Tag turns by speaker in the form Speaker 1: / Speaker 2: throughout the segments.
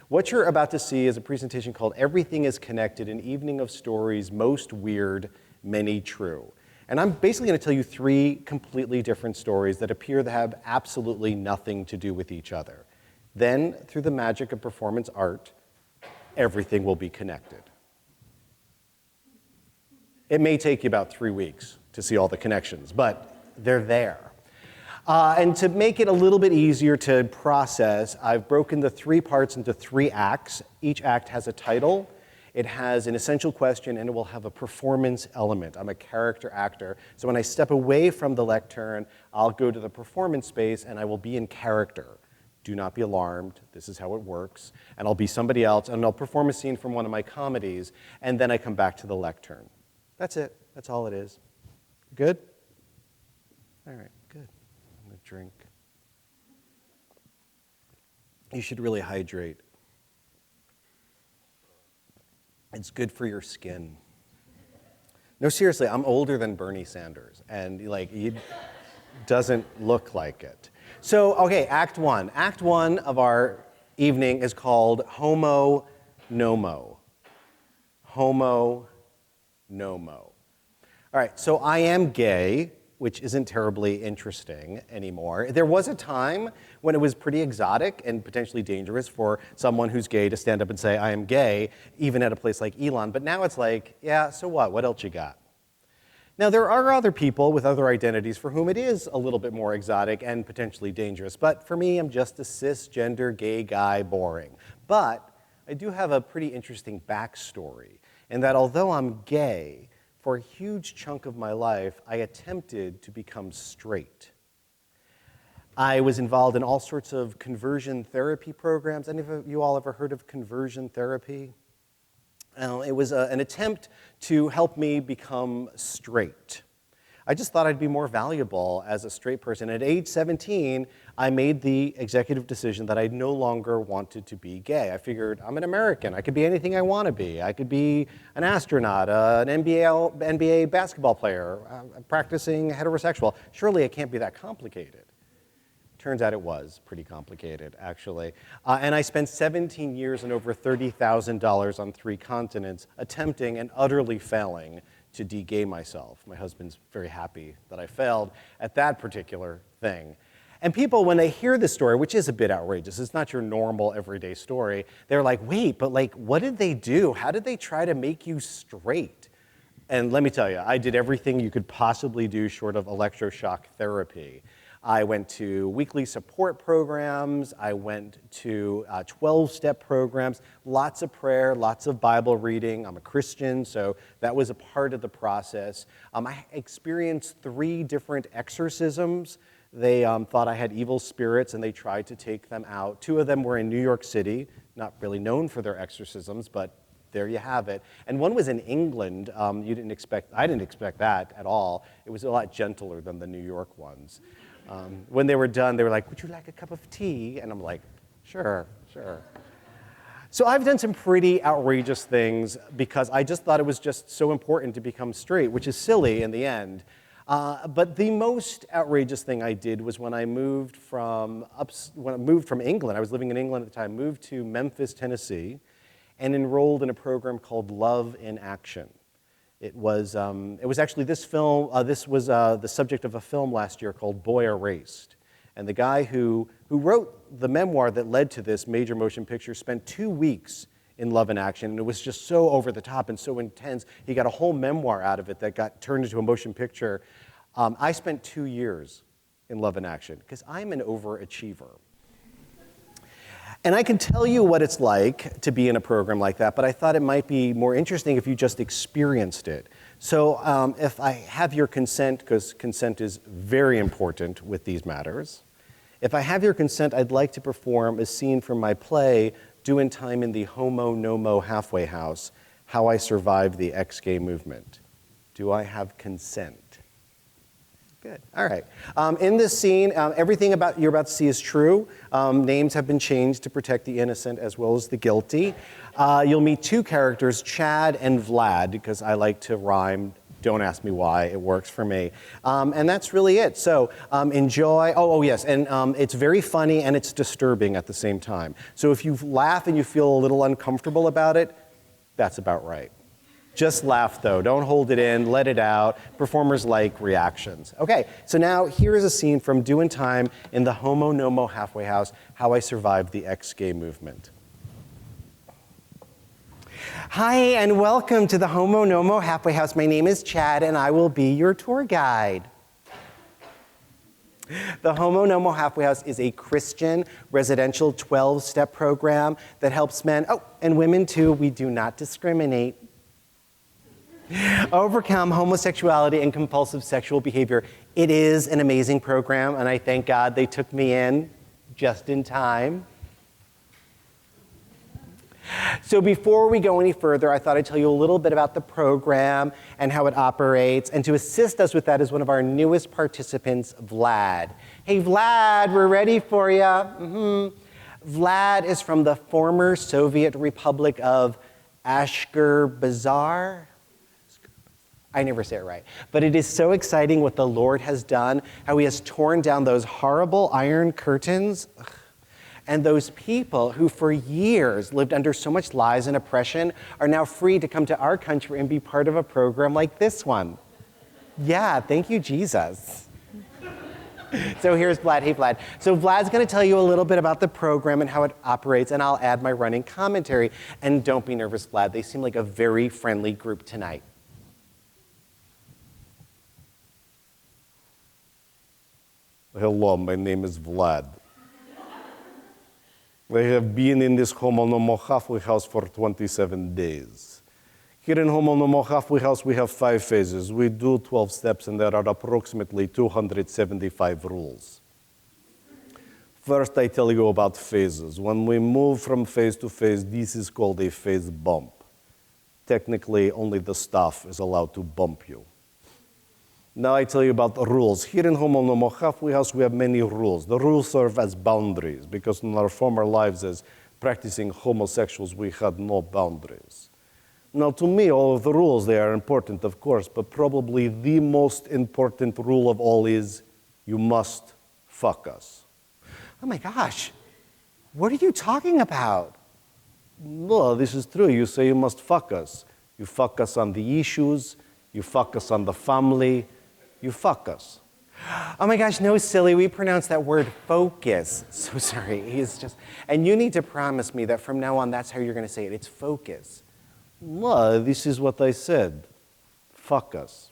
Speaker 1: What you're about to see is a presentation called Everything is Connected, an evening of stories, most weird, many true. And I'm basically going to tell you 3 completely different stories that appear to have absolutely nothing to do with each other. Then, through the magic of performance art, everything will be connected. It may take you about 3 weeks to see all the connections, but they're there. And to make it a little bit easier to process, I've broken the 3 parts into 3 acts. Each act has a title. It has an essential question, and it will have a performance element. I'm a character actor, so when I step away from the lectern, I'll go to the performance space, and I will be in character. Do not be alarmed. This is how it works. And I'll be somebody else, and I'll perform a scene from one of my comedies, and then I come back to the lectern. That's it. That's all it is. Good? All right, good. I'm going to drink. You should really hydrate. It's good for your skin. No, seriously, I'm older than Bernie Sanders, and he doesn't look like it. So, okay, Act 1. Act 1 of our evening is called Homo No Mo. Homo No Mo. All right, so I am gay, which isn't terribly interesting anymore. There was a time when it was pretty exotic and potentially dangerous for someone who's gay to stand up and say, I am gay, even at a place like Elon. But now it's like, yeah, so what? What else you got? Now, there are other people with other identities for whom it is a little bit more exotic and potentially dangerous. But for me, I'm just a cisgender gay guy, boring. But I do have a pretty interesting backstory in that although I'm gay, for a huge chunk of my life, I attempted to become straight. I was involved in all sorts of conversion therapy programs. Any of you all ever heard of conversion therapy? It was an attempt to help me become straight. I just thought I'd be more valuable as a straight person. At age 17, I made the executive decision that I no longer wanted to be gay. I figured I'm an American. I could be anything I want to be. I could be an astronaut, an NBA basketball player, practicing heterosexual. Surely it can't be that complicated. Turns out it was pretty complicated, actually. And I spent 17 years and over $30,000 on 3 continents attempting and utterly failing to de-gay myself. My husband's very happy that I failed at that particular thing. And people, when they hear this story, which is a bit outrageous, it's not your normal everyday story, they're like, wait, but what did they do? How did they try to make you straight? And let me tell you, I did everything you could possibly do short of electroshock therapy. I went to weekly support programs. I went to 12-step programs, lots of prayer, lots of Bible reading. I'm a Christian, so that was a part of the process. I experienced 3 different exorcisms. They thought I had evil spirits, and they tried to take them out. 2 of them were in New York City, not really known for their exorcisms, but there you have it. And one was in England. I didn't expect that at all. It was a lot gentler than the New York ones. When they were done, they were like, would you like a cup of tea? And I'm like, sure. So I've done some pretty outrageous things because I just thought it was just so important to become straight, which is silly in the end. But the most outrageous thing I did was when I moved from England. I was living in England at the time, moved to Memphis, Tennessee, and enrolled in a program called Love in Action. It was actually this film, this was the subject of a film last year called Boy Erased. And the guy who wrote the memoir that led to this major motion picture spent 2 weeks in Love in Action, and it was just so over the top and so intense. He got a whole memoir out of it that got turned into a motion picture. I spent 2 years in Love in Action because I'm an overachiever. And I can tell you what it's like to be in a program like that, but I thought it might be more interesting if you just experienced it. So if I have your consent, because consent is very important with these matters, if I have your consent, I'd like to perform a scene from my play, Due in Time in the Homo No Mo Halfway House, How I Survived the Ex-Gay Movement. Do I have consent? Good. All right. In this scene, everything you're about to see is true. Names have been changed to protect the innocent as well as the guilty. You'll meet 2 characters, Chad and Vlad, because I like to rhyme Don't ask me why, it works for me. And that's really it. So enjoy, yes, and it's very funny and it's disturbing at the same time. So if you laugh and you feel a little uncomfortable about it, that's about right. Just laugh though, don't hold it in, let it out. Performers like reactions. Okay, so now here is a scene from Doing Time in the Homo No Mo halfway house, How I Survived the Ex-Gay Movement. Hi, and welcome to the Homo No Mo halfway house. My name is Chad, and I will be your tour guide. The Homo No Mo halfway house is a Christian residential 12-step program that helps men, and women too, we do not discriminate, overcome homosexuality and compulsive sexual behavior. It is an amazing program, and I thank God they took me in just in time. So before we go any further, I thought I'd tell you a little bit about the program and how it operates. And to assist us with that is one of our newest participants, Vlad. Hey, Vlad, we're ready for you. Vlad is from the former Soviet Republic of Ashkerbazar. I never say it right. But it is so exciting what the Lord has done, how he has torn down those horrible iron curtains. And those people who for years lived under so much lies and oppression are now free to come to our country and be part of a program like this one. Yeah, thank you, Jesus. So here's Vlad. Hey, Vlad. So Vlad's going to tell you a little bit about the program and how it operates, and I'll add my running commentary. And don't be nervous, Vlad. They seem like a very friendly group tonight.
Speaker 2: Hello, my name is Vlad. I have been in this Homo No Mo halfway house for 27 days. Here in Homo No Mo halfway house, we have 5 phases. We do 12 steps, and there are approximately 275 rules. First, I tell you about phases. When we move from phase to phase, this is called a phase bump. Technically, only the staff is allowed to bump you. Now I tell you about the rules. Here in Homo No Mo halfway house, we have many rules. The rules serve as boundaries, because in our former lives as practicing homosexuals, we had no boundaries. Now, to me, all of the rules, they are important, of course, but probably the most important rule of all is you must fuck us.
Speaker 1: Oh my gosh, what are you talking about?
Speaker 2: Well, this is true. You say you must fuck us. You fuck us on the issues. You fuck us on the family. You fuck us.
Speaker 1: Oh my gosh, no, silly, we pronounce that word focus. So sorry, and you need to promise me that from now on, that's how you're going to say it. It's focus.
Speaker 2: Well, this is what I said. Fuck us.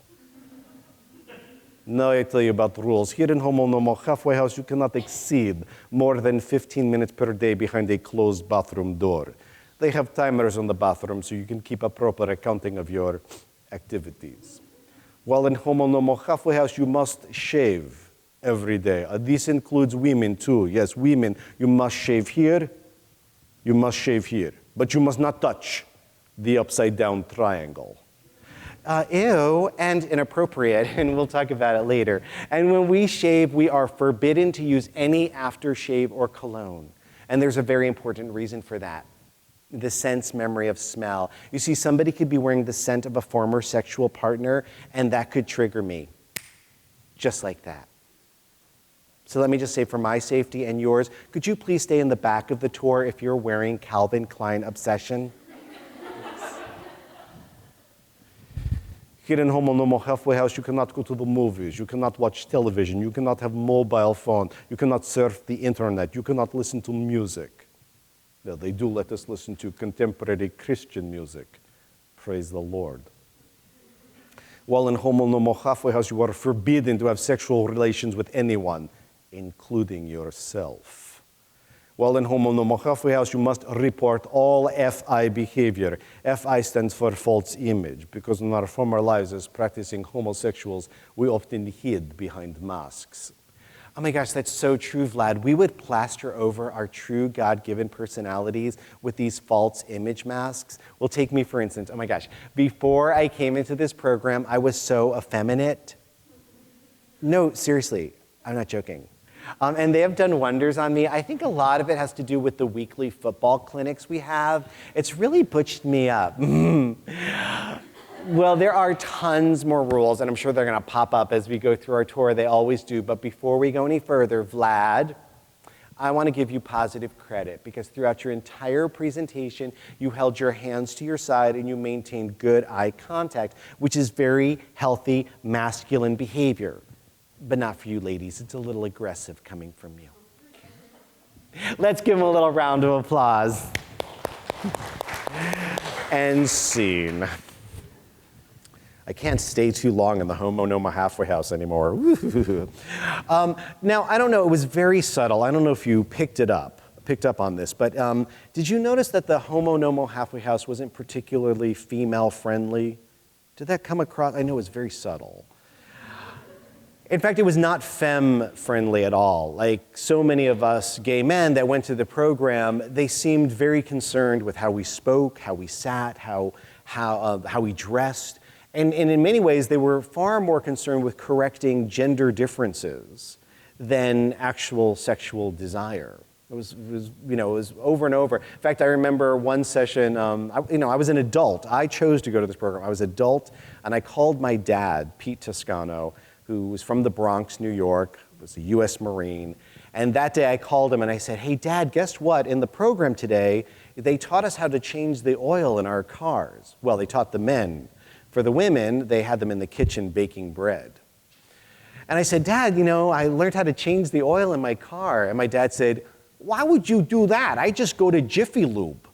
Speaker 2: Now I tell you about the rules. Here in Homo No Mo halfway house, you cannot exceed more than 15 minutes per day behind a closed bathroom door. They have timers on the bathroom so you can keep a proper accounting of your activities. While in Homo No Mo halfway house, you must shave every day. This includes women too. Yes, women, you must shave here, you must shave here, but you must not touch the upside down triangle.
Speaker 1: Ew, and inappropriate, and we'll talk about it later. And when we shave, we are forbidden to use any aftershave or cologne. And there's a very important reason for that. The sense memory of smell. You see, somebody could be wearing the scent of a former sexual partner, and that could trigger me, just like that. So let me just say, for my safety and yours, could you please stay in the back of the tour if you're wearing Calvin Klein Obsession?
Speaker 2: Here in Homo No Mo halfway house, you cannot go to the movies, you cannot watch television, you cannot have mobile phone, you cannot surf the internet, you cannot listen to music. Well, they do let us listen to contemporary Christian music. Praise the Lord. While in Homo No Mo halfway house, you are forbidden to have sexual relations with anyone, including yourself. While in Homo No Mo halfway house, you must report all FI behavior. FI stands for false image, because in our former lives as practicing homosexuals, we often hid behind masks.
Speaker 1: Oh my gosh, that's so true, Vlad. We would plaster over our true God-given personalities with these false image masks. Well, take me for instance. Oh my gosh, before I came into this program, I was so effeminate. No, seriously, I'm not joking. And they have done wonders on me. I think a lot of it has to do with the weekly football clinics we have. It's really butched me up. Well, there are tons more rules, and I'm sure they're going to pop up as we go through our tour. They always do. But before we go any further, Vlad, I want to give you positive credit because throughout your entire presentation, you held your hands to your side and you maintained good eye contact, which is very healthy, masculine behavior. But not for you ladies. It's a little aggressive coming from you. Let's give them a little round of applause. And scene. I can't stay too long in the Homo No Mo halfway house anymore. Now, I don't know, it was very subtle. I don't know if you picked up on this, but did you notice that the Homo No Mo halfway house wasn't particularly female friendly? Did that come across? I know it was very subtle. In fact, it was not femme friendly at all. Like so many of us gay men that went to the program, they seemed very concerned with how we spoke, how we sat, how we dressed. And in many ways, they were far more concerned with correcting gender differences than actual sexual desire. It was over and over. In fact, I remember one session, I was an adult. I chose to go to this program. I was an adult, and I called my dad, Pete Toscano, who was from the Bronx, New York, was a U.S. Marine. And that day I called him and I said, hey, Dad, guess what? In the program today, they taught us how to change the oil in our cars. Well, they taught the men. For the women, they had them in the kitchen baking bread. And I said, Dad, I learned how to change the oil in my car. And my dad said, why would you do that? I just go to Jiffy Lube.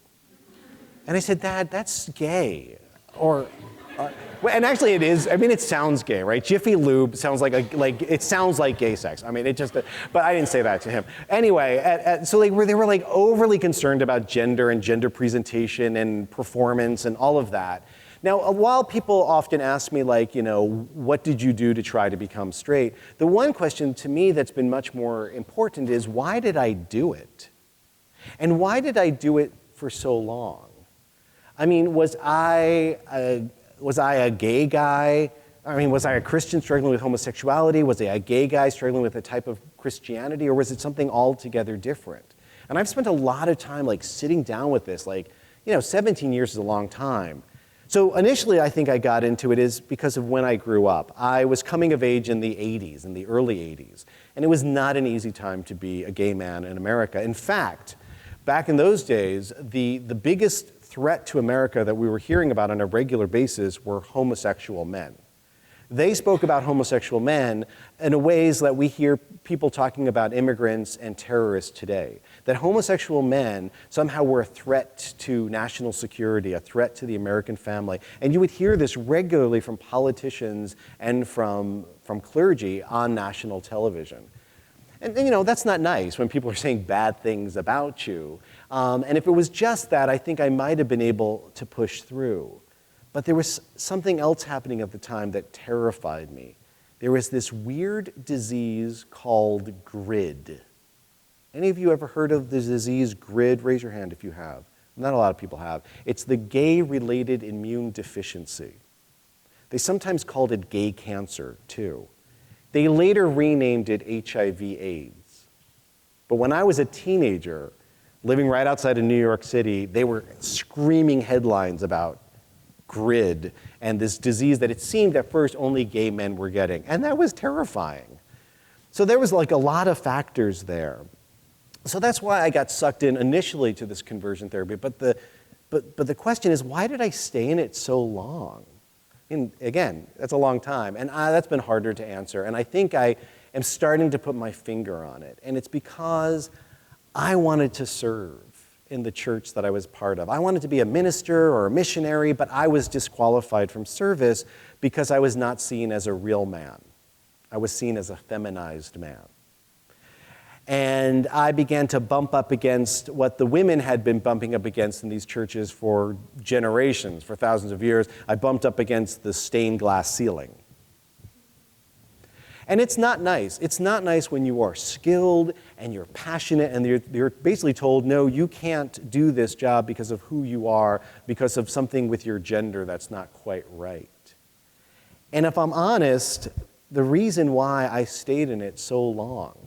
Speaker 1: And I said, Dad, that's gay. And actually it is, it sounds gay, right? Jiffy Lube sounds it sounds like gay sex. But I didn't say that to him. Anyway, so they were like overly concerned about gender and gender presentation and performance and all of that. Now, while people often ask me what did you do to try to become straight? The one question to me that's been much more important is why did I do it? And why did I do it for so long? Was I a gay guy? Was I a Christian struggling with homosexuality? Was I a gay guy struggling with a type of Christianity? Or was it something altogether different? And I've spent a lot of time sitting down with this. 17 years is a long time. So initially, I think I got into it is because of when I grew up. I was coming of age in the 80s, in the early 80s. And it was not an easy time to be a gay man in America. In fact, back in those days, the biggest threat to America that we were hearing about on a regular basis were homosexual men. They spoke about homosexual men in ways that we hear people talking about immigrants and terrorists today. That homosexual men somehow were a threat to national security, a threat to the American family. And you would hear this regularly from politicians and from clergy on national television. And that's not nice when people are saying bad things about you. And if it was just that, I think I might have been able to push through. But there was something else happening at the time that terrified me. There was this weird disease called GRID. Any of you ever heard of the disease GRID? Raise your hand if you have. Not a lot of people have. It's the gay-related immune deficiency. They sometimes called it gay cancer, too. They later renamed it HIV/AIDS. But when I was a teenager, living right outside of New York City, they were screaming headlines about GRID and this disease that it seemed at first only gay men were getting. And that was terrifying. So there was a lot of factors there. So that's why I got sucked in initially to this conversion therapy. But the question is, why did I stay in it so long? And again, that's a long time. And that's been harder to answer. And I think I am starting to put my finger on it. And it's because I wanted to serve in the church that I was part of. I wanted to be a minister or a missionary, but I was disqualified from service because I was not seen as a real man. I was seen as a feminized man. And I began to bump up against what the women had been bumping up against in these churches for generations, for thousands of years. I bumped up against the stained glass ceiling. And it's not nice. It's not nice when you are skilled and you're passionate and you're basically told, no, you can't do this job because of who you are, because of something with your gender that's not quite right. And if I'm honest, the reason why I stayed in it so long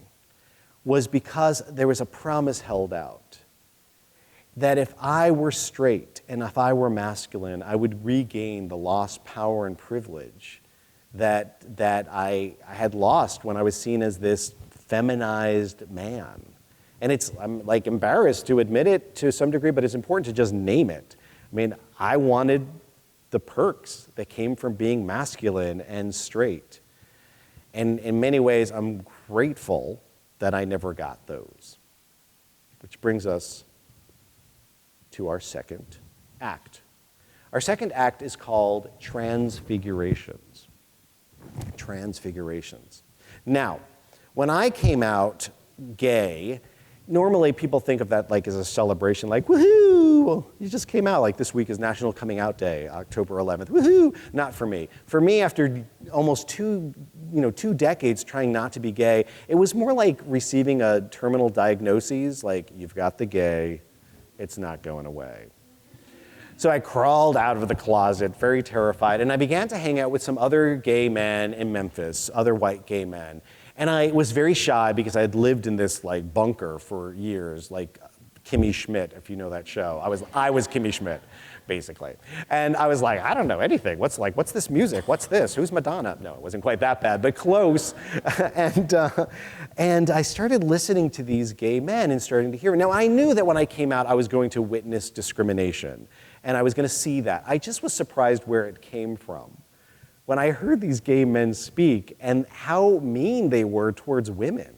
Speaker 1: was because there was a promise held out. that if I were straight and if I were masculine, I would regain the lost power and privilege that I had lost when I was seen as this feminized man. And I'm like embarrassed to admit it to some degree, but it's important to just name it. I mean, I wanted the perks that came from being masculine and straight. And in many ways, I'm grateful that I never got those. Which brings us to our second act. Our second act is called Transfigurations. Transfigurations. Now, when I came out gay, normally people think of that like as a celebration, like, woohoo, you just came out, like this week is National Coming Out Day, October 11th, woohoo. Not for me. For me, after almost two decades trying not to be gay, it was more like receiving a terminal diagnosis, like you've got the gay, it's not going away. So I crawled out of the closet, very terrified, and I began to hang out with some other gay men in Memphis, other white gay men. And I was very shy because I had lived in this like bunker for years, like Kimmy Schmidt, if you know that show. I was Kimmy Schmidt, basically. And I was like, I don't know anything. What's this music? What's this? Who's Madonna? No, it wasn't quite that bad, but close. And I started listening to these gay men and starting to hear. Now, I knew that when I came out, I was going to witness discrimination. And I was going to see that. I just was surprised where it came from. When I heard these gay men speak and how mean they were towards women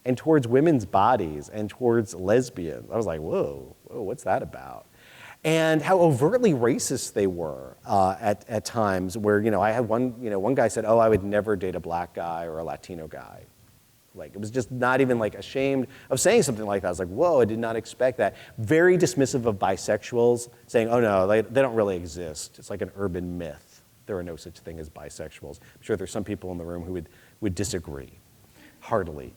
Speaker 1: and towards women's bodies and towards lesbians, I was like, whoa, what's that about? And how overtly racist they were at times where, I had one guy said, oh, I would never date a black guy or a Latino guy. Like, it was just not even like ashamed of saying something like that. I was like, whoa, I did not expect that. Very dismissive of bisexuals, saying, oh no, they don't really exist. It's like an urban myth. There are no such thing as bisexuals. I'm sure there's some people in the room who would disagree heartily.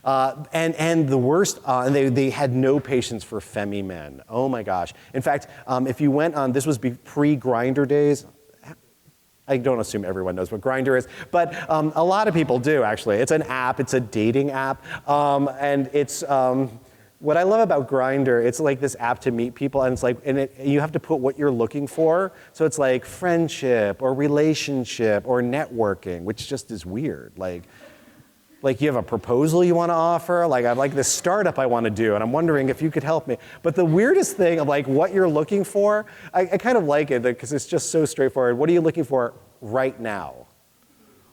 Speaker 1: And the worst, and they had no patience for femi men. Oh my gosh. In fact, if you went on, this was pre-Grindr days. I don't assume everyone knows what Grindr is, but a lot of people do actually. It's an app, it's a dating app, and it's, what I love about Grindr, it's like this app to meet people, and it's like, you have to put what you're looking for. So it's like friendship or relationship or networking, which just is weird. Like you have a proposal you want to offer. Like I have like this startup I want to do, and I'm wondering if you could help me. But the weirdest thing of like what you're looking for, I kind of like it because it's just so straightforward. What are you looking for right now?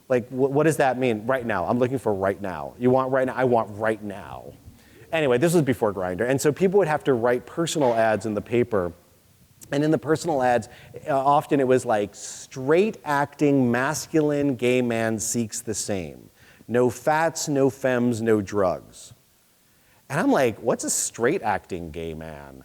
Speaker 1: Like what does that mean? Right now. I'm looking for right now. You want right now? I want right now. Anyway, this was before Grindr. And so people would have to write personal ads in the paper. And in the personal ads, often it was like straight acting, masculine gay man seeks the same. No fats, no femmes, no drugs. And I'm like, what's a straight acting gay man?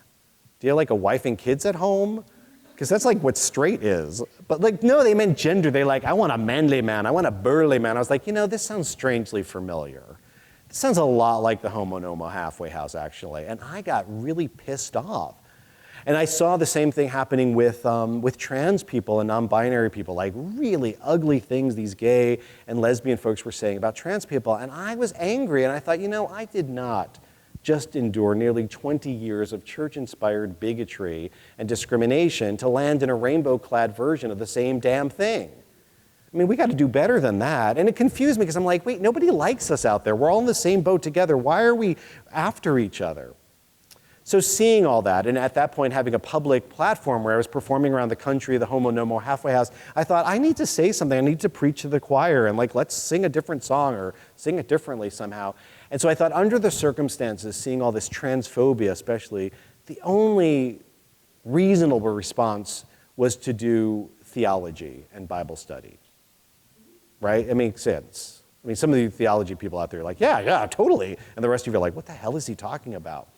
Speaker 1: Do you have like a wife and kids at home? Because that's like what straight is. But like, no, they meant gender. They like, I want a manly man. I want a burly man. I was like, this sounds strangely familiar. This sounds a lot like the Homo No Mo halfway house, actually. And I got really pissed off. And I saw the same thing happening with trans people and non-binary people, like really ugly things these gay and lesbian folks were saying about trans people. And I was angry, and I thought, I did not just endure nearly 20 years of church-inspired bigotry and discrimination to land in a rainbow-clad version of the same damn thing. I mean, we got to do better than that. And it confused me because I'm like, wait, nobody likes us out there. We're all in the same boat together. Why are we after each other? So seeing all that, and at that point having a public platform where I was performing around the country, the Homo No Mo halfway house, I thought, I need to say something. I need to preach to the choir and like, let's sing a different song or sing it differently somehow. And so I thought under the circumstances, seeing all this transphobia especially, the only reasonable response was to do theology and Bible study. Right? It makes sense. I mean, some of the theology people out there are like, yeah, totally. And the rest of you are like, what the hell is he talking about?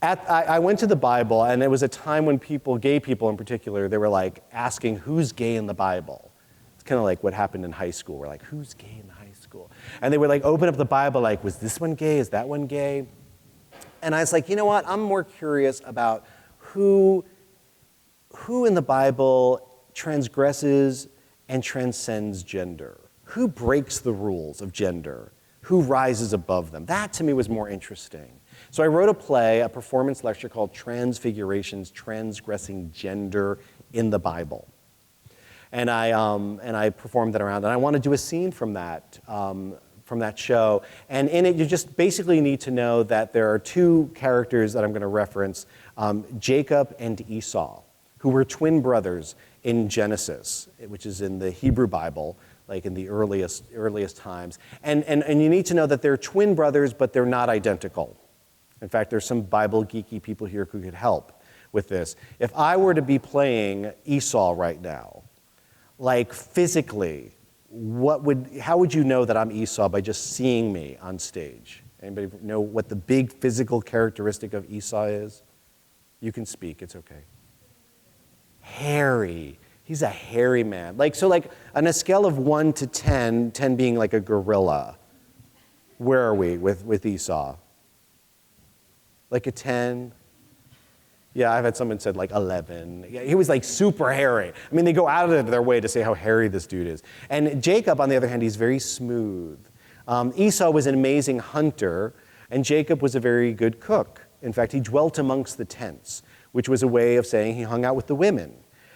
Speaker 1: I went to the Bible, and it was a time when gay people in particular, they were like asking who's gay in the Bible. It's kind of like what happened in high school. We're like, who's gay in high school? And they would like open up the Bible like, was this one gay? Is that one gay? And I was like, you know what? I'm more curious about who in the Bible transgresses and transcends gender. Who breaks the rules of gender? Who rises above them? That to me was more interesting. So I wrote a play, a performance lecture called Transfigurations, Transgressing Gender in the Bible. And I performed it around, and I want to do a scene from that show. And in it, you just basically need to know that there are two characters that I'm going to reference, Jacob and Esau, who were twin brothers in Genesis, which is in the Hebrew Bible, like in the earliest times. And you need to know that they're twin brothers, but they're not identical. In fact, there's some Bible geeky people here who could help with this. If I were to be playing Esau right now, like physically, how would you know that I'm Esau by just seeing me on stage? Anybody know what the big physical characteristic of Esau is? You can speak, it's okay. Hairy. He's a hairy man. So on a scale of 1 to 10, 10 being like a gorilla, where are we with Esau? Like a 10? Yeah, I've had someone said like 11. Yeah, he was like super hairy. I mean, they go out of their way to say how hairy this dude is. And Jacob, on the other hand, he's very smooth. Esau was an amazing hunter, and Jacob was a very good cook. In fact, he dwelt amongst the tents, which was a way of saying he hung out with the women.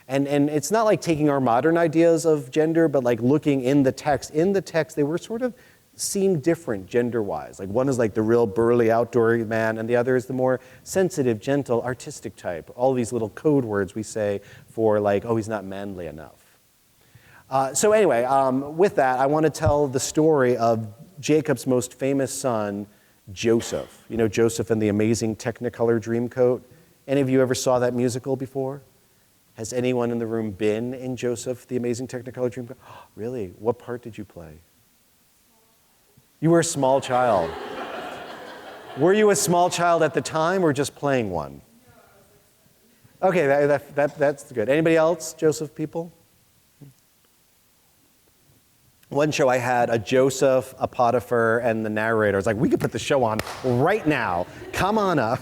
Speaker 1: And it's not like taking our modern ideas of gender, but like looking in the text. In the text, they were sort of seem different gender-wise. Like one is like the real burly outdoor man, and the other is the more sensitive, gentle, artistic type. All these little code words we say for like, oh, he's not manly enough. So anyway, with that, I want to tell the story of Jacob's most famous son, Joseph. You know Joseph and the Amazing Technicolor Dreamcoat? Any of you ever saw that musical before? Has anyone in the room been in Joseph, the Amazing Technicolor Dreamcoat? Oh, really? What part did you play? You were a small child. Were you a small child at the time or just playing one? Okay, that's good. Anybody else, Joseph people? One show I had a Joseph, a Potiphar, and the narrator. I was like, we could put the show on right now. Come on up.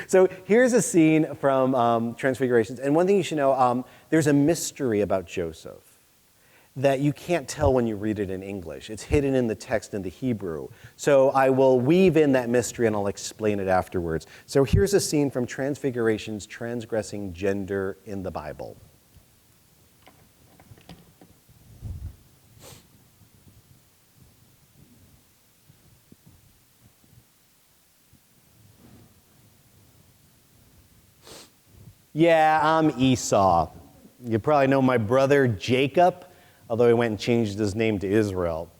Speaker 1: So here's a scene from Transfigurations. And one thing you should know, there's a mystery about Joseph that you can't tell when you read it in English. It's hidden in the text in the Hebrew. So I will weave in that mystery and I'll explain it afterwards. So here's a scene from Transfigurations, Transgressing Gender in the Bible. Yeah, I'm Esau. You probably know my brother Jacob, although he went and changed his name to Israel.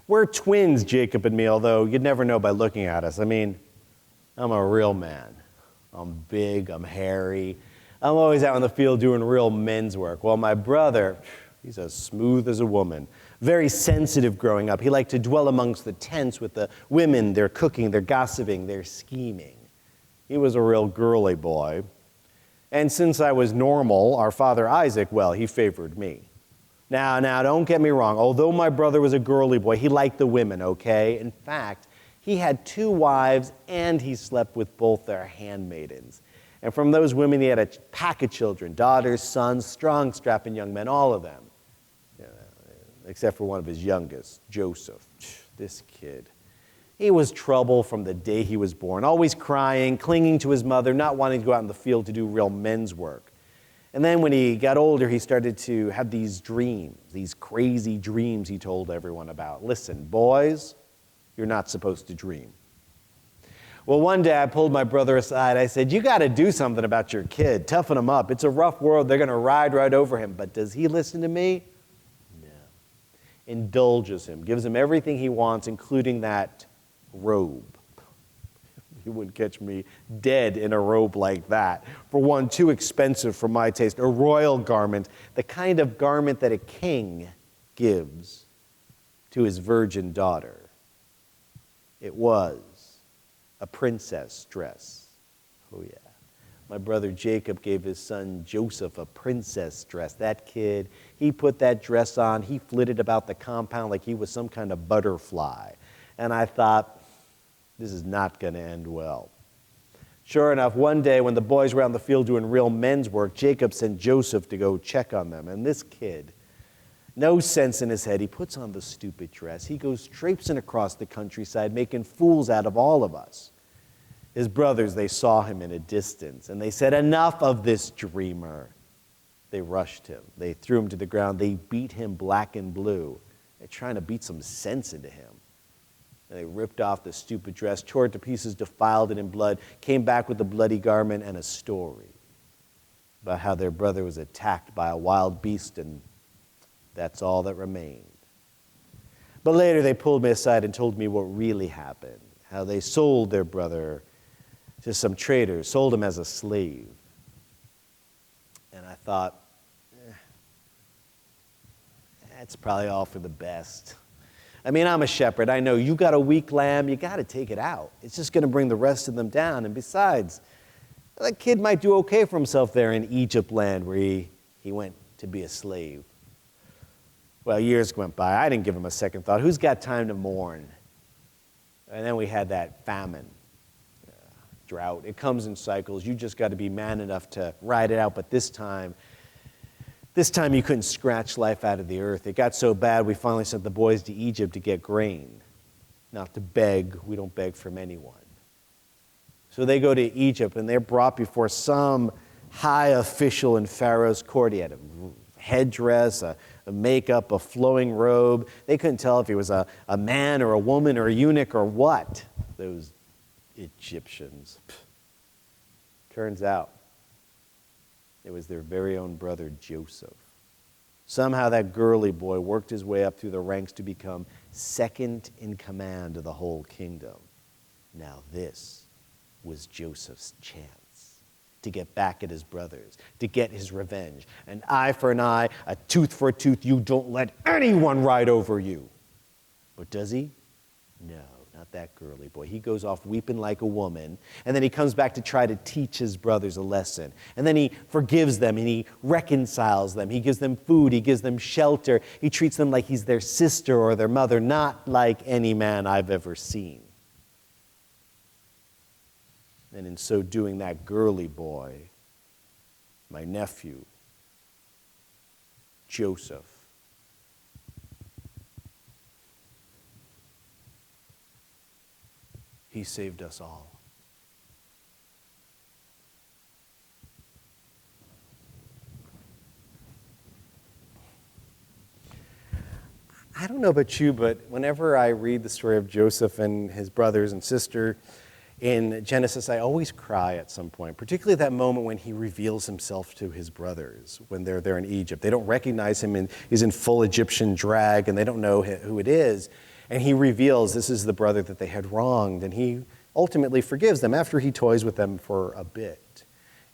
Speaker 1: We're twins, Jacob and me, although you'd never know by looking at us. I mean, I'm a real man. I'm big, I'm hairy. I'm always out in the field doing real men's work. Well, my brother, he's as smooth as a woman. Very sensitive growing up. He liked to dwell amongst the tents with the women. They're cooking, they're gossiping, they're scheming. He was a real girly boy. And since I was normal, our father Isaac, well, he favored me. Now, don't get me wrong. Although my brother was a girly boy, he liked the women, okay? In fact, he had 2 wives, and he slept with both their handmaidens. And from those women, he had a pack of children, daughters, sons, strong, strapping young men, all of them. Yeah, except for one of his youngest, Joseph. This kid. He was trouble from the day he was born, always crying, clinging to his mother, not wanting to go out in the field to do real men's work. And then when he got older, he started to have these dreams, these crazy dreams he told everyone about. Listen, boys, you're not supposed to dream. Well, one day I pulled my brother aside. I said, you got to do something about your kid. Toughen him up. It's a rough world. They're going to ride right over him. But does he listen to me? No. Indulges him, gives him everything he wants, including that robe. You wouldn't catch me dead in a robe like that. For one, too expensive for my taste. A royal garment, the kind of garment that a king gives to his virgin daughter. It was a princess dress. Oh yeah. My brother Jacob gave his son Joseph a princess dress. That kid, he put that dress on, he flitted about the compound like he was some kind of butterfly. And I thought, this is not going to end well. Sure enough, one day when the boys were out in the field doing real men's work, Jacob sent Joseph to go check on them. And this kid, no sense in his head, he puts on the stupid dress. He goes traipsing across the countryside, making fools out of all of us.
Speaker 2: His brothers, they saw him in a distance, and they said, "Enough of this dreamer." They rushed him. They threw him to the ground. They beat him black and blue. They're trying to beat some sense into him. And they ripped off the stupid dress, tore it to pieces, defiled it in blood, came back with a bloody garment and a story about how their brother was attacked by a wild beast, and that's all that remained. But later they pulled me aside and told me what really happened, how they sold their brother to some traders, sold him as a slave. And I thought, that's probably all for the best. I mean, I'm a shepherd. I know you got a weak lamb, you got to take it out. It's just going to bring the rest of them down. And besides, that kid might do okay for himself there in Egypt land where he went to be a slave. Well, years went by. I didn't give him a second thought. Who's got time to mourn? And then we had that famine, drought. It comes in cycles. You just got to be man enough to ride it out. But this time you couldn't scratch life out of the earth. It got so bad we finally sent the boys to Egypt to get grain. Not to beg. We don't beg from anyone. So they go to Egypt and they're brought before some high official in Pharaoh's court. He had a headdress, a makeup, a flowing robe. They couldn't tell if he was a man or a woman or a eunuch or what. Those Egyptians. Turns out it was their very own brother Joseph. Somehow that girly boy worked his way up through the ranks to become second in command of the whole kingdom. Now this was Joseph's chance to get back at his brothers, to get his revenge. An eye for an eye, a tooth for a tooth. You don't let anyone ride over you. But does he? No, not that girly boy. He goes off weeping like a woman, and then he comes back to try to teach his brothers a lesson. And then he forgives them, and he reconciles them. He gives them food. He gives them shelter. He treats them like he's their sister or their mother, not like any man I've ever seen. And in so doing, that girly boy, my nephew, Joseph, he saved us all. I don't know about you, but whenever I read the story of Joseph and his brothers and sister in Genesis, I always cry at some point, particularly that moment when he reveals himself to his brothers when they're there in Egypt. They don't recognize him, and he's in full Egyptian drag, and they don't know who it is. And he reveals this is the brother that they had wronged, and he ultimately forgives them after he toys with them for a bit.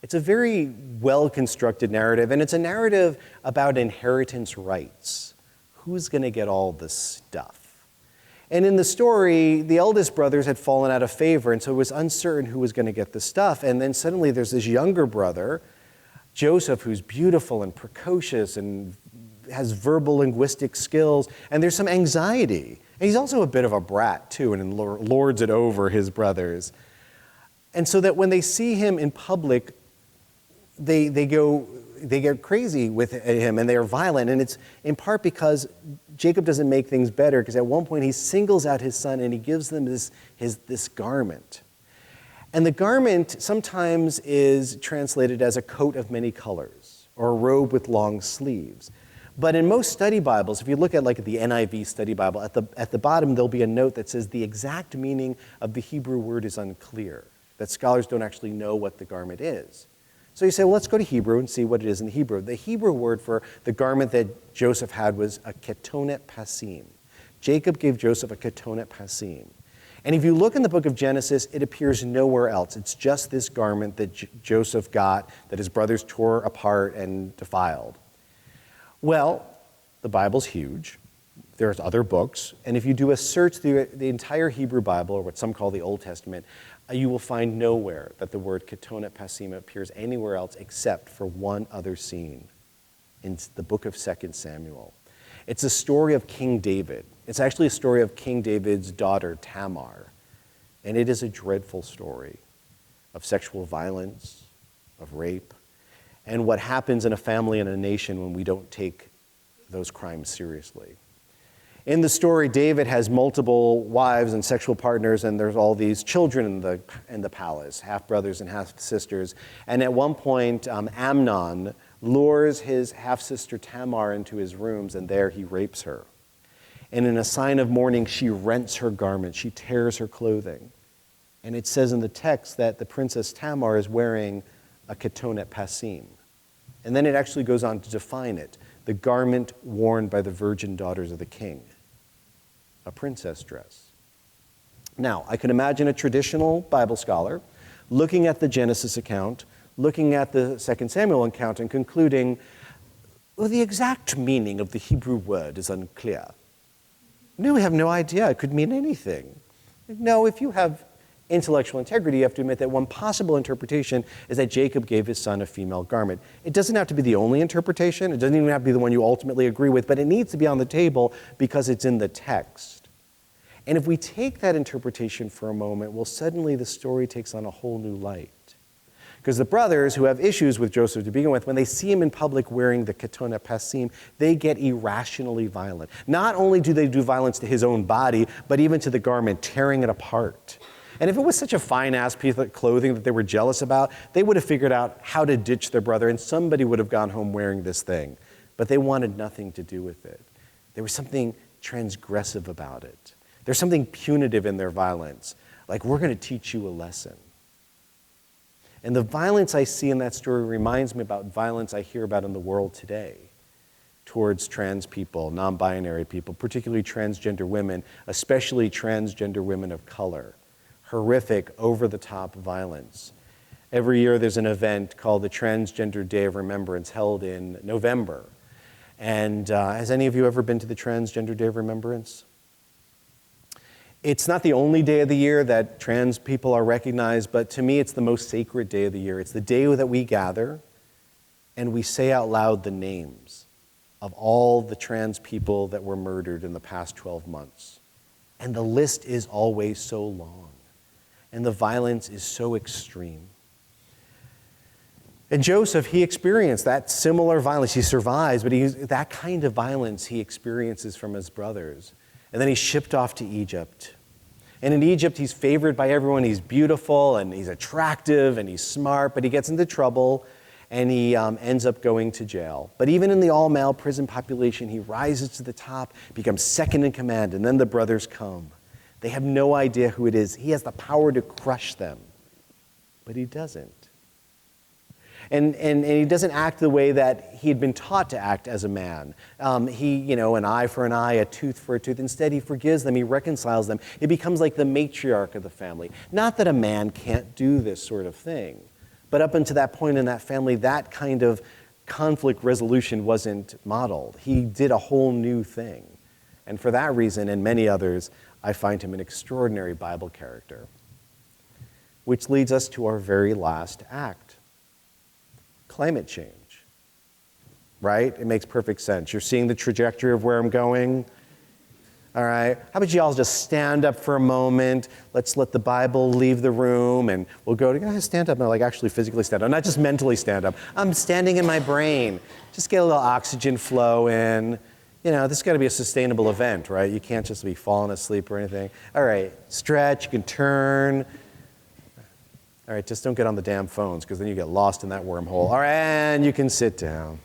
Speaker 2: It's a very well-constructed narrative, and it's a narrative about inheritance rights. Who's going to get all this stuff? And in the story, the eldest brothers had fallen out of favor, and so it was uncertain who was going to get the stuff. And then suddenly there's this younger brother, Joseph, who's beautiful and precocious and has verbal linguistic skills, and there's some anxiety. And he's also a bit of a brat, too, and lords it over his brothers. And so that when they see him in public, they get crazy with him, and they are violent. And it's in part because Jacob doesn't make things better, because at one point he singles out his son and he gives them this garment. And the garment sometimes is translated as a coat of many colors or a robe with long sleeves. But in most study Bibles, if you look at like the NIV study Bible, at the bottom there'll be a note that says the exact meaning of the Hebrew word is unclear, that scholars don't actually know what the garment is. So you say, well, let's go to Hebrew and see what it is in the Hebrew. The Hebrew word for the garment that Joseph had was a ketonet pasim. Jacob gave Joseph a ketonet pasim. And if you look in the book of Genesis, it appears nowhere else. It's just this garment that Joseph got, that his brothers tore apart and defiled. Well, the Bible's huge. There's other books. And if you do a search through the entire Hebrew Bible, or what some call the Old Testament, you will find nowhere that the word ketonet pasim appears anywhere else except for one other scene in the book of 2 Samuel. It's a story of King David. It's actually a story of King David's daughter, Tamar. And it is a dreadful story of sexual violence, of rape, and what happens in a family and a nation when we don't take those crimes seriously.
Speaker 1: In the story, David has multiple wives and sexual partners, and there's all these children in the palace, half-brothers and half-sisters. And at one point, Amnon lures his half-sister Tamar into his rooms, and there he rapes her. And in a sign of mourning, she rents her garment, she tears her clothing. And it says in the text that the princess Tamar is wearing a ketonet pasim. And then it actually goes on to define it, the garment worn by the virgin daughters of the king, a princess dress. Now, I can imagine a traditional Bible scholar looking at the Genesis account, looking at the 2 Samuel account, and concluding, well, the exact meaning of the Hebrew word is unclear. No, we have no idea. It could mean anything. No, if you have intellectual integrity, you have to admit that one possible interpretation is that Jacob gave his son a female garment. It doesn't have to be the only interpretation. It doesn't even have to be the one you ultimately agree with, but it needs to be on the table because it's in the text. And if we take that interpretation for a moment, well, suddenly the story takes on a whole new light. Because the brothers who have issues with Joseph to begin with, when they see him in public wearing the ketonet pasim, they get irrationally violent. Not only do they do violence to his own body, but even to the garment, tearing it apart. And if it was such a fine-ass piece of clothing that they were jealous about, they would have figured out how to ditch their brother, and somebody would have gone home wearing this thing. But they wanted nothing to do with it. There was something transgressive about it. There's something punitive in their violence. Like, we're going to teach you a lesson. And the violence I see in that story reminds me about violence I hear about in the world today towards trans people, non-binary people, particularly transgender women, especially transgender women of color. Horrific, over-the-top violence. Every year there's an event called the Transgender Day of Remembrance held in November. And has any of you ever been to the Transgender Day of Remembrance? It's not the only day of the year that trans people are recognized, but to me it's the most sacred day of the year. It's the day that we gather and we say out loud the names of all the trans people that were murdered in the past 12 months. And the list is always so long. And the violence is so extreme. And Joseph, he experienced that similar violence. He survives, but that kind of violence he experiences from his brothers. And then he's shipped off to Egypt. And in Egypt, he's favored by everyone. He's beautiful, and he's attractive, and he's smart, but he gets into trouble, and he ends up going to jail. But even in the all-male prison population, he rises to the top, becomes second in command, and then the brothers come. They have no idea who it is. He has the power to crush them, but he doesn't. And he doesn't act the way that he had been taught to act as a man. An eye for an eye, a tooth for a tooth. Instead, he forgives them, he reconciles them. He becomes like the matriarch of the family. Not that a man can't do this sort of thing, but up until that point in that family, that kind of conflict resolution wasn't modeled. He did a whole new thing. And for that reason, and many others, I find him an extraordinary Bible character. Which leads us to our very last act. Climate change, right? It makes perfect sense. You're seeing the trajectory of where I'm going? All right. How about you all just stand up for a moment? Let's let the Bible leave the room, and we'll go to stand up. No, like actually physically stand up, not just mentally stand up. I'm standing in my brain. Just get a little oxygen flow in. You know, this has got to be a sustainable event, right? You can't just be falling asleep or anything. All right, stretch, you can turn. All right, just don't get on the damn phones, because then you get lost in that wormhole. All right, and you can sit down.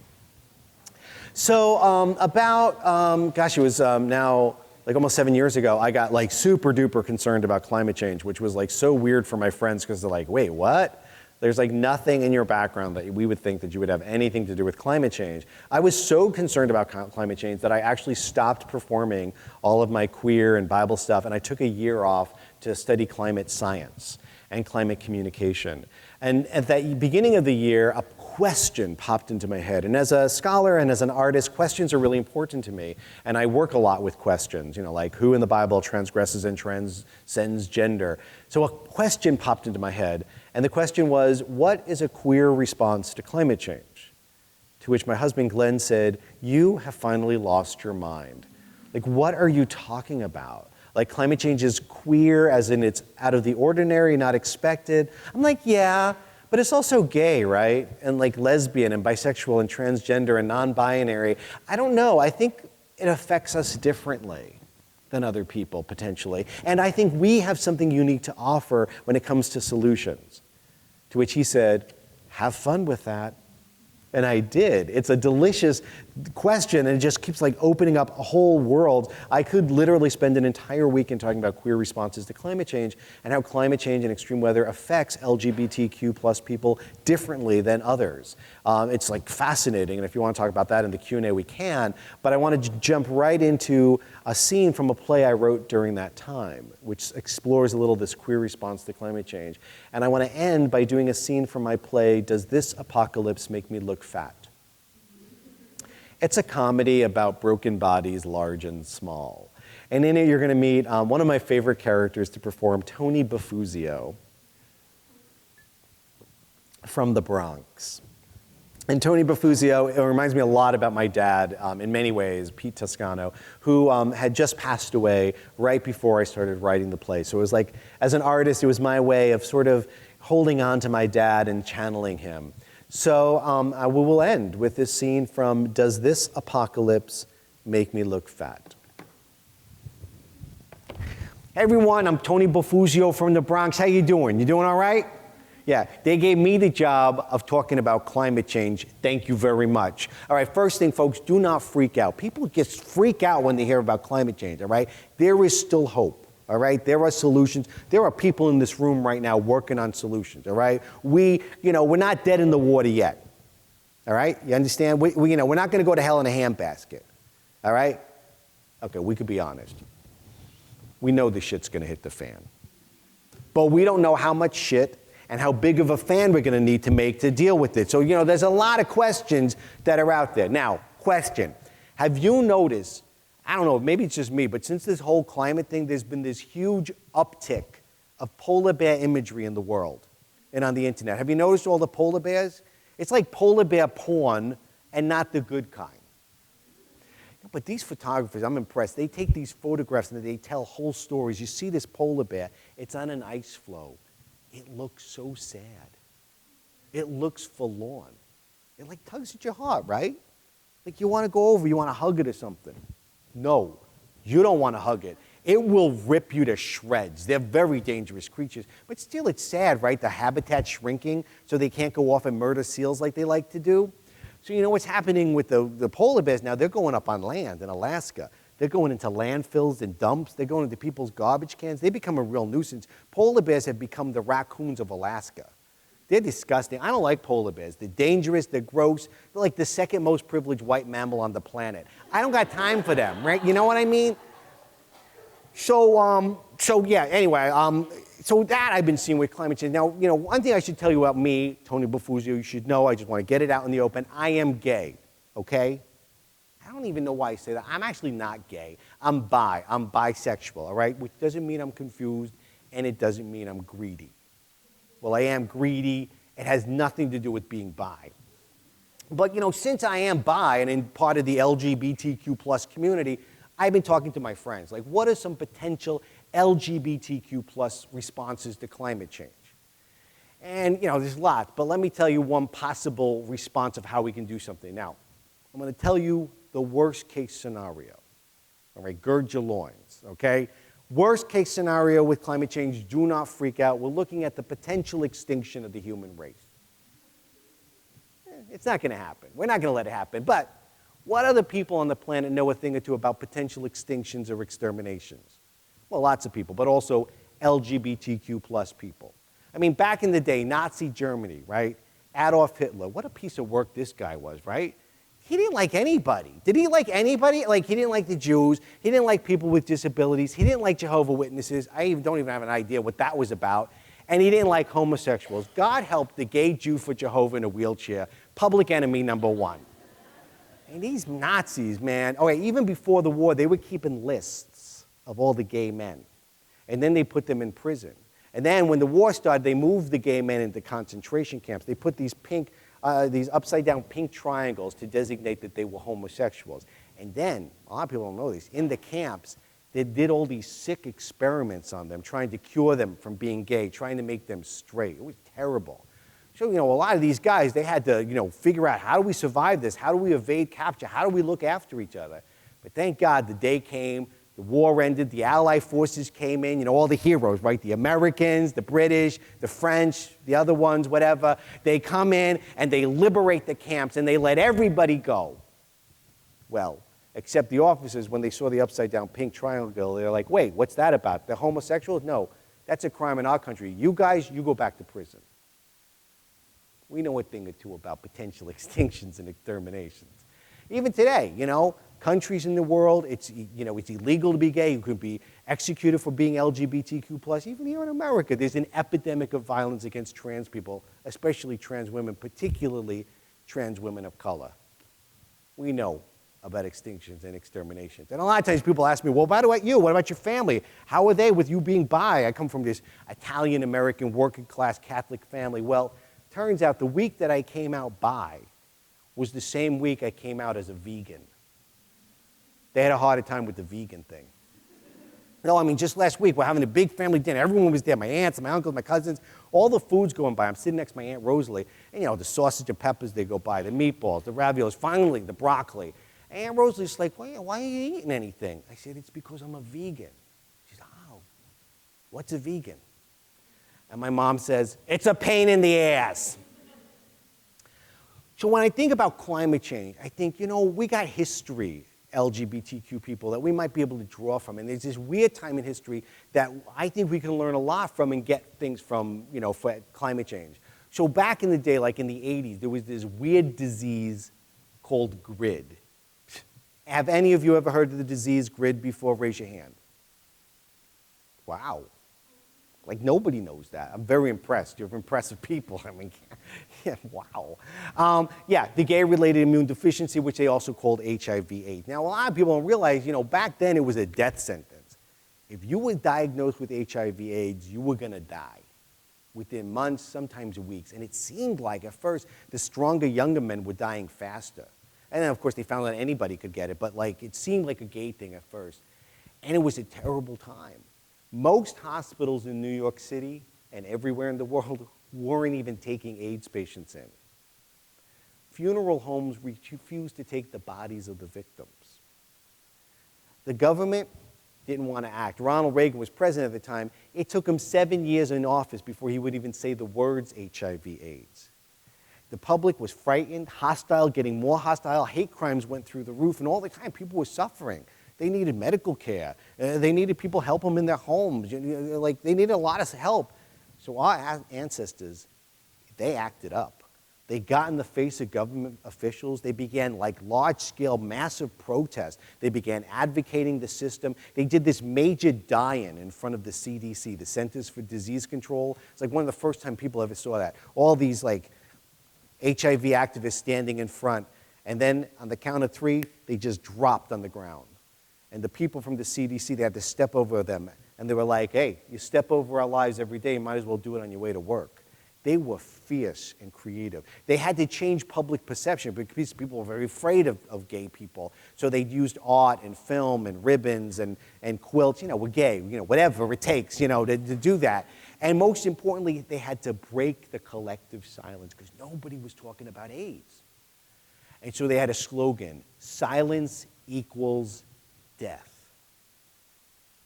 Speaker 1: So it was now like almost 7 years ago, I got like super duper concerned about climate change, which was like so weird for my friends, because they're like, wait, what? There's like nothing in your background that we would think that you would have anything to do with climate change. I was so concerned about climate change that I actually stopped performing all of my queer and Bible stuff, and I took a year off to study climate science and climate communication. And at the beginning of the year, a question popped into my head. And as a scholar and as an artist, questions are really important to me. And I work a lot with questions, like who in the Bible transgresses and transcends gender. So a question popped into my head. And the question was, what is a queer response to climate change? To which my husband Glenn said, you have finally lost your mind. Like, what are you talking about? Like, climate change is queer, as in it's out of the ordinary, not expected. I'm like, yeah, but it's also gay, right? And like lesbian and bisexual and transgender and non-binary. I don't know. I think it affects us differently than other people, potentially. And I think we have something unique to offer when it comes to solutions. To which he said, have fun with that. And I did. It's a delicious question, and it just keeps like opening up a whole world. I could literally spend an entire weekend talking about queer responses to climate change and how climate change and extreme weather affects LGBTQ plus people differently than others. It's like fascinating, and if you want to talk about that in the Q&A, we can. But I want to jump right into a scene from a play I wrote during that time, which explores a little this queer response to climate change. And I want to end by doing a scene from my play, Does This Apocalypse Make Me Look Fat? It's a comedy about broken bodies, large and small. And in it, you're going to meet one of my favorite characters to perform, Tony Bafuzio from the Bronx. And Tony Bafuzio, it reminds me a lot about my dad in many ways, Pete Toscano, who had just passed away right before I started writing the play. So it was like, as an artist, it was my way of sort of holding on to my dad and channeling him. So we will end with this scene from Does This Apocalypse Make Me Look Fat? Hey everyone, I'm Tony Bafuzio from the Bronx. How you doing? You doing all right? Yeah, they gave me the job of talking about climate change. Thank you very much. All right, first thing, folks, do not freak out. People just freak out when they hear about climate change, all right? There is still hope, all right? There are solutions. There are people in this room right now working on solutions, all right? We're not dead in the water yet, all right? You understand? We're not going to go to hell in a handbasket, all right? Okay, we could be honest. We know the shit's going to hit the fan. But we don't know how much shit and how big of a fan we're going to need to make to deal with it. So, there's a lot of questions that are out there. Now, question, have you noticed, I don't know, maybe it's just me, but since this whole climate thing, there's been this huge uptick of polar bear imagery in the world and on the internet. Have you noticed all the polar bears? It's like polar bear porn and not the good kind. But these photographers, I'm impressed. They take these photographs and they tell whole stories. You see this polar bear, it's on an ice floe. It looks so sad. It looks forlorn. It like tugs at your heart, right? Like you want to go over, you want to hug it or something. No, you don't want to hug it. It will rip you to shreds. They're very dangerous creatures. But still, it's sad, right? The habitat's shrinking, so they can't go off and murder seals like they like to do. So you know what's happening with the polar bears now? They're going up on land in Alaska. They're going into landfills and dumps. They're going into people's garbage cans. They become a real nuisance. Polar bears have become the raccoons of Alaska. They're disgusting. I don't like polar bears. They're dangerous. They're gross. They're like the second most privileged white mammal on the planet. I don't got time for them, right? You know what I mean? So yeah, anyway, so that I've been seeing with climate change. Now, one thing I should tell you about me, Tony Bafuzio, you should know, I just want to get it out in the open. I am gay, okay? I don't even know why I say that. I'm actually not gay. I'm bi. I'm bisexual, all right? Which doesn't mean I'm confused, and it doesn't mean I'm greedy. Well, I am greedy. It has nothing to do with being bi. But, since I am bi and in part of the LGBTQ plus community, I've been talking to my friends. Like, what are some potential LGBTQ plus responses to climate change? And, there's lots, but let me tell you one possible response of how we can do something. Now, I'm going to tell you the worst case scenario. All right, gird your loins, okay? Worst case scenario with climate change, do not freak out. We're looking at the potential extinction of the human race. It's not going to happen. We're not going to let it happen. But what other people on the planet know a thing or two about potential extinctions or exterminations? Well, lots of people, but also LGBTQ plus people. I mean, back in the day, Nazi Germany, right? Adolf Hitler, what a piece of work this guy was, right? He didn't like anybody. Did he like anybody? Like, he didn't like the Jews. He didn't like people with disabilities. He didn't like Jehovah's Witnesses. I don't even have an idea what that was about. And he didn't like homosexuals. God help the gay Jew for Jehovah in a wheelchair. Public enemy number one. And these Nazis, man, okay, even before the war, they were keeping lists of all the gay men. And then they put them in prison. And then when the war started, they moved the gay men into concentration camps. They put these upside-down pink triangles to designate that they were homosexuals. And then, a lot of people don't know this, in the camps, they did all these sick experiments on them, trying to cure them from being gay, trying to make them straight. It was terrible. So, a lot of these guys, they had to, figure out, how do we survive this? How do we evade capture? How do we look after each other? But thank God the day came, the war ended, the Allied forces came in, all the heroes, right? The Americans, the British, the French, the other ones, whatever. They come in and they liberate the camps and they let everybody go. Well, except the officers, when they saw the upside-down pink triangle, they're like, wait, what's that about? The homosexuals? No, that's a crime in our country. You guys, you go back to prison. We know a thing or two about potential extinctions and exterminations. Even today, countries in the world, it's illegal to be gay. You could be executed for being LGBTQ+. Even here in America, there's an epidemic of violence against trans people, especially trans women, particularly trans women of color. We know about extinctions and exterminations. And a lot of times people ask me, well, what about you? What about your family? How are they with you being bi? I come from this Italian-American working-class Catholic family. Well, turns out the week that I came out bi was the same week I came out as a vegan. They had a harder time with the vegan thing. No, I mean, just last week, we're having a big family dinner. Everyone was there, my aunts, my uncles, my cousins, all the food's going by. I'm sitting next to my Aunt Rosalie, and the sausage and peppers, they go by, the meatballs, the raviolis, finally, the broccoli. And Aunt Rosalie's like, why are you eating anything? I said, it's because I'm a vegan. She said, oh, what's a vegan? And my mom says, it's a pain in the ass. So when I think about climate change, I think, we got history, LGBTQ people, that we might be able to draw from. And there's this weird time in history that I think we can learn a lot from and get things from, for climate change. So back in the day, like in the 80s, there was this weird disease called GRID. Have any of you ever heard of the disease GRID before? Raise your hand. Wow. Like, nobody knows that. I'm very impressed. You're impressive people. I mean, yeah, wow. The gay-related immune deficiency, which they also called HIV/AIDS. Now, a lot of people don't realize, back then it was a death sentence. If you were diagnosed with HIV/AIDS, you were going to die within months, sometimes weeks. And it seemed like, at first, the stronger, younger men were dying faster. And then, of course, they found out anybody could get it. But, it seemed like a gay thing at first. And it was a terrible time. Most hospitals in New York City and everywhere in the world weren't even taking AIDS patients in. Funeral homes refused to take the bodies of the victims. The government didn't want to act. Ronald Reagan was president at the time. It took him 7 years in office before he would even say the words HIV/AIDS. The public was frightened, hostile, getting more hostile. Hate crimes went through the roof, and all the time people were suffering. They needed medical care. They needed people to help them in their homes. They needed a lot of help. So our ancestors, they acted up. They got in the face of government officials. They began large-scale, massive protests. They began advocating the system. They did this major die-in in front of the CDC, the Centers for Disease Control. It's one of the first time people ever saw that. All these HIV activists standing in front. And then on the count of 3, they just dropped on the ground. And the people from the CDC, they had to step over them. And they were like, hey, you step over our lives every day, you might as well do it on your way to work. They were fierce and creative. They had to change public perception because people were very afraid of gay people. So they used art and film and ribbons and quilts. We're gay, whatever it takes, to do that. And most importantly, they had to break the collective silence because nobody was talking about AIDS. And so they had a slogan, silence equals death.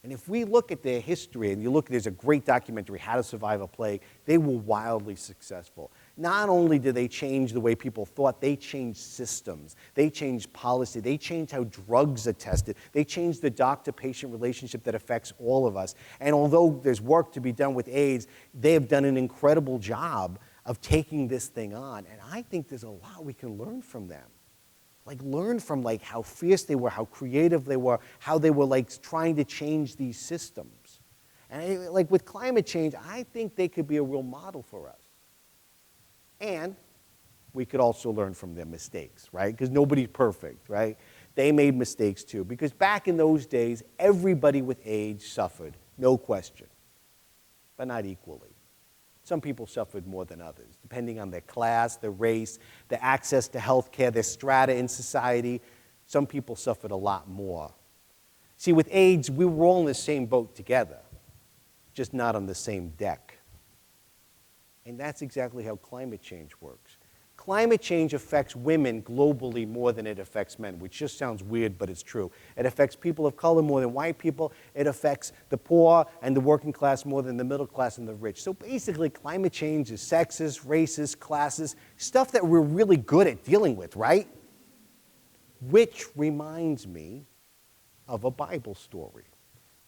Speaker 1: And if we look at their history, and there's a great documentary, How to Survive a Plague, they were wildly successful. Not only did they change the way people thought, they changed systems. They changed policy. They changed how drugs are tested. They changed the doctor-patient relationship that affects all of us. And although there's work to be done with AIDS, they have done an incredible job of taking this thing on. And I think there's a lot we can learn from them. Learn from how fierce they were, how creative they were, how they were trying to change these systems. And with climate change, I think they could be a real model for us. And we could also learn from their mistakes, right? Because nobody's perfect, right? They made mistakes too. Because back in those days, everybody with AIDS suffered, no question, but not equally. Some people suffered more than others, depending on their class, their race, their access to health care, their strata in society. Some people suffered a lot more. See, with AIDS, we were all in the same boat together, just not on the same deck. And that's exactly how climate change works. climate change affects women globally more than it affects men, which just sounds weird, but it's true. It affects people of color more than white people. It affects the poor and the working class more than the middle class and the rich. So basically, climate change is sexist, racist, classist, stuff that we're really good at dealing with, right? Which reminds me of a Bible story.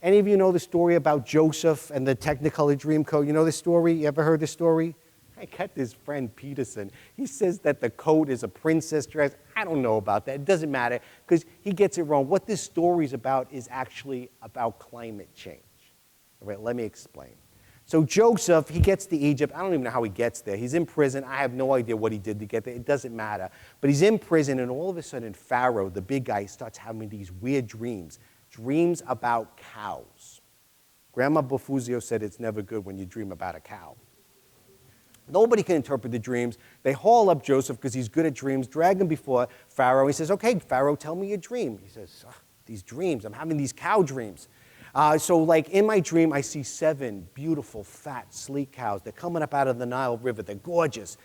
Speaker 1: Any of you know the story about Joseph and the Technicolor Dreamcoat? You know the story? You ever heard the story? I got this friend, Peterson. He says that the coat is a princess dress. I don't know about that. It doesn't matter because he gets it wrong. What this story is about is actually about climate change. All right, let me explain. So Joseph, he gets to Egypt. I don't even know how he gets there. He's in prison. I have no idea what he did to get there. It doesn't matter. But he's in prison, and all of a sudden, Pharaoh, the big guy, starts having these weird dreams about cows. Grandma Bofuzio said it's never good when you dream about a cow. Nobody can interpret the dreams. They haul up Joseph because he's good at dreams, drag him before Pharaoh. He says, okay, Pharaoh, tell me your dream. He says, these dreams, I'm having these cow dreams. So like in my dream, I see 7 beautiful, fat, sleek cows. They're coming up out of the Nile River. They're gorgeous,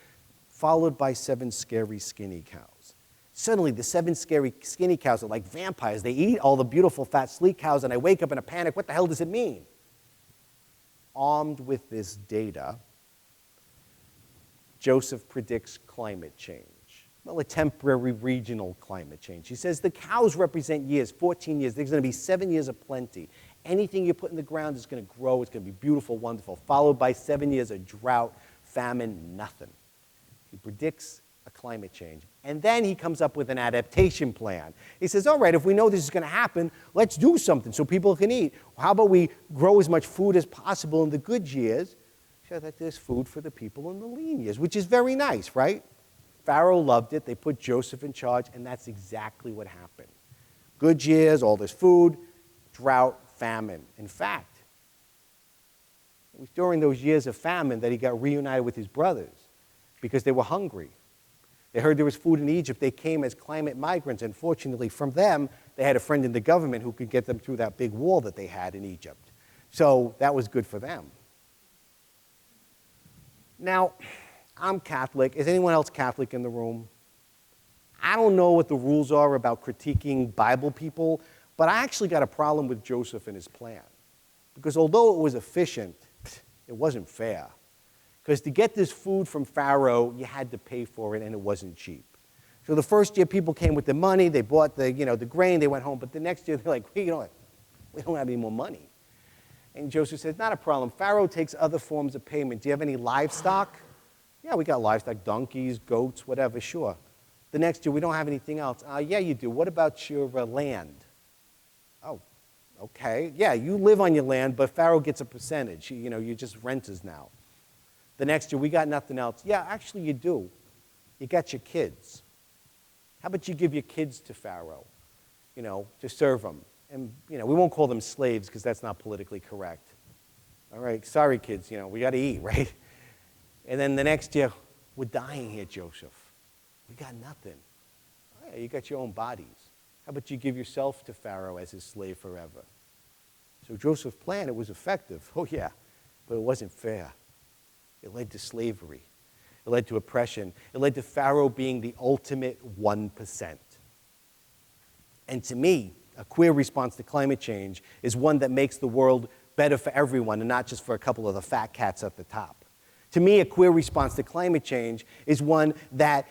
Speaker 1: followed by 7 scary, skinny cows. Suddenly, the 7 scary, skinny cows are like vampires. They eat all the beautiful, fat, sleek cows, and I wake up in a panic. What the hell does it mean? Armed with this data, Joseph predicts climate change. Well, a temporary regional climate change. He says the cows represent years, 14 years. There's going to be 7 years of plenty. Anything you put in the ground is going to grow. It's going to be beautiful, wonderful, followed by 7 years of drought, famine, nothing. He predicts a climate change. And then he comes up with an adaptation plan. He says, all right, if we know this is going to happen, let's do something so people can eat. How about we grow as much food as possible in the good years so that there's food for the people in the lean years, which is very nice, right? Pharaoh loved it. They put Joseph in charge, and that's exactly what happened. Good years, all this food, drought, famine. In fact, it was during those years of famine that he got reunited with his brothers because they were hungry. They heard there was food in Egypt. They came as climate migrants, and fortunately from them, they had a friend in the government who could get them through that big wall that they had in Egypt. So that was good for them. Now, I'm Catholic. Is anyone else Catholic in the room? I don't know what the rules are about critiquing Bible people, but I actually got a problem with Joseph and his plan. Because although it was efficient, it wasn't fair. Because to get this food from Pharaoh, you had to pay for it, and it wasn't cheap. So the first year, people came with the money. They bought the grain. They went home. But the next year, they're like, we don't have any more money. And Joseph said, not a problem. Pharaoh takes other forms of payment. Do you have any livestock? Yeah, we got livestock, donkeys, goats, whatever, sure. The next year, we don't have anything else. Yeah, you do. What about your land? Oh, okay. Yeah, you live on your land, but Pharaoh gets a percentage. You're just renters now. The next year, we got nothing else. Yeah, actually, you do. You got your kids. How about you give your kids to Pharaoh, to serve them? And, we won't call them slaves because that's not politically correct. All right, sorry, kids, we got to eat, right? And then the next year, we're dying here, Joseph. We got nothing. Oh, yeah, you got your own bodies. How about you give yourself to Pharaoh as his slave forever? So Joseph's plan, it was effective. Oh, yeah, but it wasn't fair. It led to slavery. It led to oppression. It led to Pharaoh being the ultimate 1%. And to me, a queer response to climate change is one that makes the world better for everyone and not just for a couple of the fat cats at the top. To me, a queer response to climate change is one that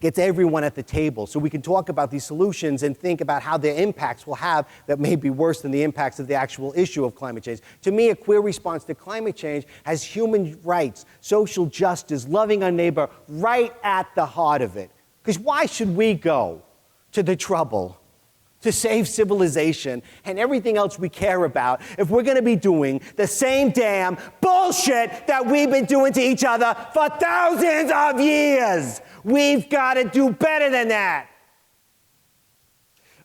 Speaker 1: gets everyone at the table so we can talk about these solutions and think about how their impacts will have that may be worse than the impacts of the actual issue of climate change. To me, a queer response to climate change has human rights, social justice, loving our neighbor right at the heart of it. Because why should we go to the trouble to save civilization and everything else we care about if we're going to be doing the same damn bullshit that we've been doing to each other for thousands of years? We've got to do better than that.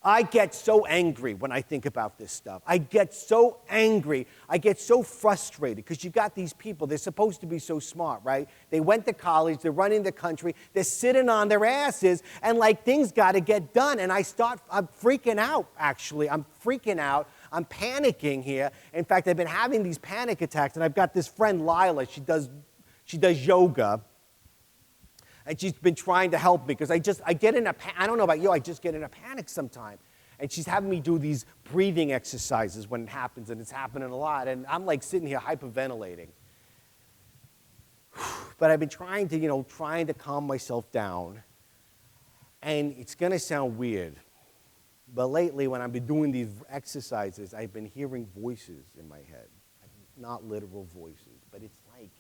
Speaker 1: I get so angry when I think about this stuff. I get so angry. I get so frustrated because you got these people. They're supposed to be so smart, right? They went to college. They're running the country. They're sitting on their asses, and things got to get done. And I'm freaking out, actually. I'm freaking out. I'm panicking here. In fact, I've been having these panic attacks, and I've got this friend, Lila. She does yoga. And she's been trying to help me because I get in a I don't know about you, I just get in a panic sometime. And she's having me do these breathing exercises when it happens, and it's happening a lot. And I'm like sitting here hyperventilating. But I've been trying to calm myself down. And it's going to sound weird, but lately when I've been doing these exercises, I've been hearing voices in my head. Not literal voices, but it's like,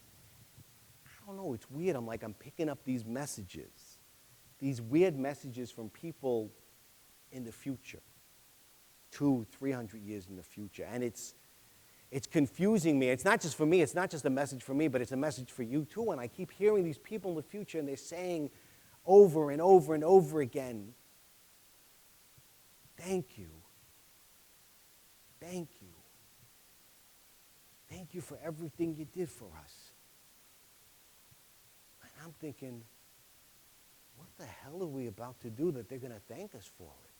Speaker 1: I don't know, it's weird. I'm picking up these messages, these weird messages from people in the future, 200-300 years in the future. And it's confusing me. It's not just for me, it's not just a message for me, but it's a message for you too. And I keep hearing these people in the future, and they're saying over and over and over again, thank you. Thank you. Thank you for everything you did for us. And I'm thinking, what the hell are we about to do that they're going to thank us for it?